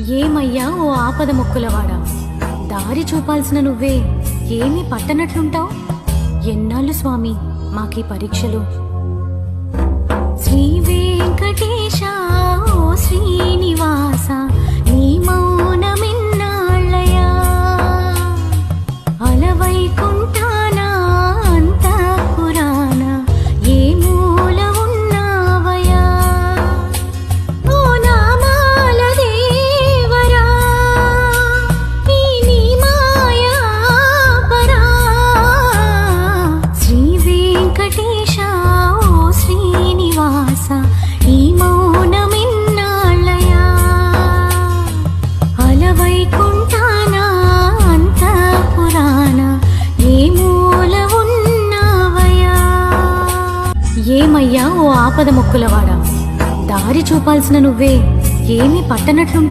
ఏమయ్యా ఓ ఆపద మొక్కులవాడా, దారి చూపాల్సిన నువ్వే ఏమీ పట్టనట్లుంటావు. ఎన్నాళ్ళు స్వామి మాకీ పరీక్షలు. శ్రీ వెంకటేశ ఓ శ్రీనివాస నీ మౌనమిన్నాళ్ళయా, అలవైకుంఠానా అంతఃపురాన ఏ మూల ఉన్నావయా. ఓ నామాల దేవరా ఈ నీ మాయా పరా. శ్రీ వెంకటేశ ఓ శ్రీనివాస ఈ మౌనమిన్నాళ్ళయా, అలవైకుంఠానా అంతఃపురాన ఏ మూల ఉన్నావయా. ఏమయ్యా ఓ ఆపద మొక్కులవాడా, దారి చూపాల్సిన నువ్వే ఏమీ పట్టనట్లు.